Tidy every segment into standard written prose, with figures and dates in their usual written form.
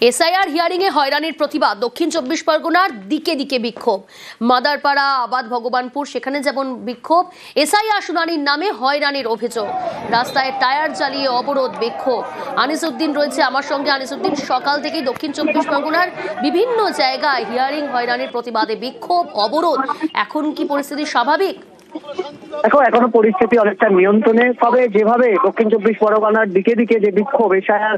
SIR hearing এ হয়রানির প্রতিবাদ দক্ষিণ 24 পরগনার দিকে দিকে বিক্ষোভ। মাদারপাড়া, আবাদ ভগবানপুর, সেখানে যেমন বিক্ষোভ, এসআইআর শুনানির নামে হয়রানির অভিযোগ। রাস্তায় টায়ার জ্বালিয়ে অবরোধ, বিক্ষোভ। আনিসউদ্দিন রয়েছে আমার সঙ্গে। আনিসউদ্দিন, সকাল থেকেই দক্ষিণ 24 পরগনার বিভিন্ন জায়গায় হিয়ারিং হয়রানির প্রতিবাদে বিক্ষোভ, অবরোধ। এখন কি পরিস্থিতি স্বাভাবিক? দেখো, এখনো পরিস্থিতি অনেকটা নিয়ন্ত্রণে, তবে যেভাবে দক্ষিণ 24 পরগনার দিকে দিকে যে বিক্ষোভ, এসআইআর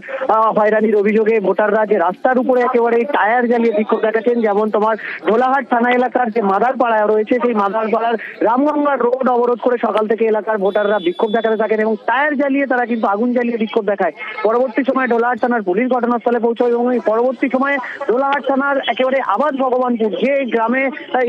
হয়রানির অভিযোগে ভোটাররা যে রাস্তার উপরে একেবারে টায়ার জ্বালিয়ে বিক্ষোভ দেখাচ্ছেন, যেমন তোমার ঢোলাহাট থানা এলাকার যে মাদারপাড়া রয়েছে, সেই মাদারপাড়ার রামগঙ্গা রোড অবরোধ করে সকাল থেকে এলাকার ভোটাররা বিক্ষোভ দেখাতে থাকেন এবং টায়ার জ্বালিয়ে তারা কিন্তু আগুন জ্বালিয়ে বিক্ষোভ দেখায়। পরবর্তী সময়ে ঢোলাহাট থানার পুলিশ ঘটনাস্থলে পৌঁছয় এবং এই পরবর্তী সময়ে ঢোলাহাট থানার একেবারে আবাদ ভগবানপুর যে গ্রামে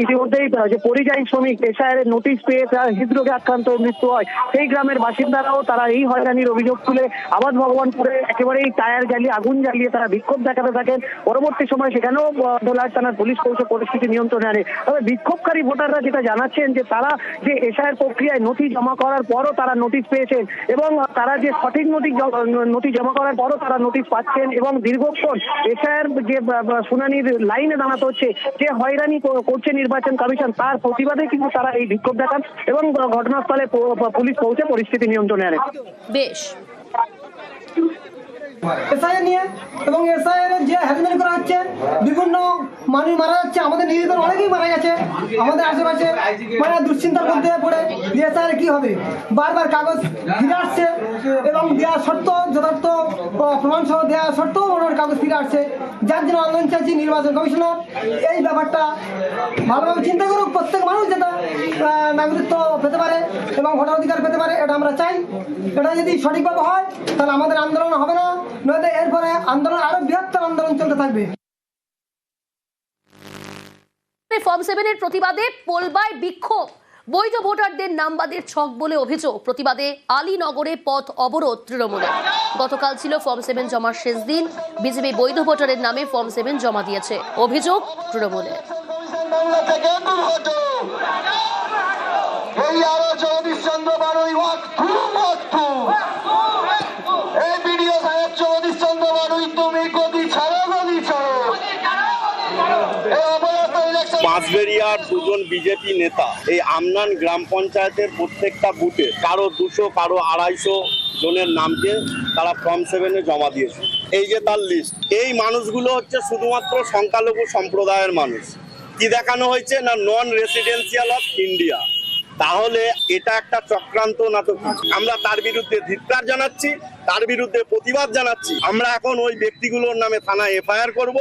ইতিমধ্যেই যে পরিযায়ী শ্রমিক এসআইআর নোটিশ পেয়ে হৃদরোগে আক্রান্ত মৃত্যু হয়, সেই গ্রামের বাসিন্দারাও তারা এই হয়রানির অভিযোগ তুলে আবাদ ভগবানপুরে একেবারেই টায়ার জ্বালিয়ে আগুন জ্বালিয়ে তারা বিক্ষোভ দেখাতে থাকেন। পরবর্তী সময় সেখানেও ঢোলাহাট থানার পুলিশ পৌঁছে পরিস্থিতি নিয়ন্ত্রণে আনে। তবে বিক্ষোভকারী ভোটাররা যেটা জানাচ্ছেন যে তারা যে এসআইআর প্রক্রিয়ায় নথি জমা করার পরও তারা নোটিশ পেয়েছেন এবং তারা যে সঠিক নথি জমা করার পরও তারা নোটিশ পাচ্ছেন এবং দীর্ঘক্ষণ এসআইআর যে শুনানির লাইনে দাঁড়াতে হচ্ছে, যে হয়রানি করছে নির্বাচন কমিশন, তার প্রতিবাদে কিন্তু তারা এই বিক্ষোভ দেখান এবং ঘটনাস্থলে পুলিশ পৌঁছে পরিস্থিতি নিয়ন্ত্রণে আনে। বেশ। এসআইআর নিয়ে এবং এসআইআর যে হ্যাজমেন্ট করা হচ্ছে, বিভিন্ন মানুষ মারা যাচ্ছে, আমাদের নিজেদের অনেকেই মারা গেছে আমাদের আশেপাশে, মানে দুশ্চিন্তার মধ্যে পড়ে যে এসআইআর কি হবে। বারবার কাগজ ফিরে আসছে এবং দেওয়া সত্ত্বেও, যথার্থ প্রমাণ সহ দেওয়া সত্ত্বেও ওনার কাগজ ফিরে আসছে, যার জন্য আন্দোলন চাইছি নির্বাচন কমিশনার এই ব্যাপারটা ভালোভাবে চিন্তা করুক, প্রত্যেক মানুষ যাতে নাগরিকত্ব পেতে পারে এবং ভোটার অধিকার পেতে পারে, এটা আমরা চাই। এটা যদি সঠিকভাবে হয় তাহলে আমাদের আন্দোলন হবে না, নইলে এরপরে আন্দোলন আরো বৃহত্তর আন্দোলন চলতে থাকবে। ফর্ম 7 এর প্রতিবাদে পোলবায় বিক্ষোভ, বৈধ ভোটারদের নামবাদের ছক বলে অভিযোগ। প্রতিবাদে আলীনগরে পথ অবরোধ তৃণমূলের। গতকাল ছিল ফর্ম 7 জমার শেষ দিন। বিজেপি বৈধ ভোটারের নামে ফর্ম 7 জমা দিয়েছে, অভিযোগ তৃণমূলের। বাঁশবেড়িয়ার দুজন বিজেপি নেতা এই আমনান গ্রাম পঞ্চায়েতের প্রত্যেকটা বুথে কারো 200 কারো 250 জনের নামকে তারা ফর্ম 7 জমা দিয়েছে। এই যে তার লিস্ট, এই মানুষগুলো হচ্ছে শুধুমাত্র সংখ্যালঘু সম্প্রদায়ের মানুষ। কি দেখানো হয়েছে না নন রেসিডেন্সিয়াল অফ ইন্ডিয়া। তাহলে এটা একটা চক্রান্ত না তো কি? আমরা তার বিরুদ্ধে ধিক্কার জানাচ্ছি, তার বিরুদ্ধে প্রতিবাদ জানাচ্ছি। আমরা এখন ওই ব্যক্তিগুলোর নামে থানায় এফআইআর করব।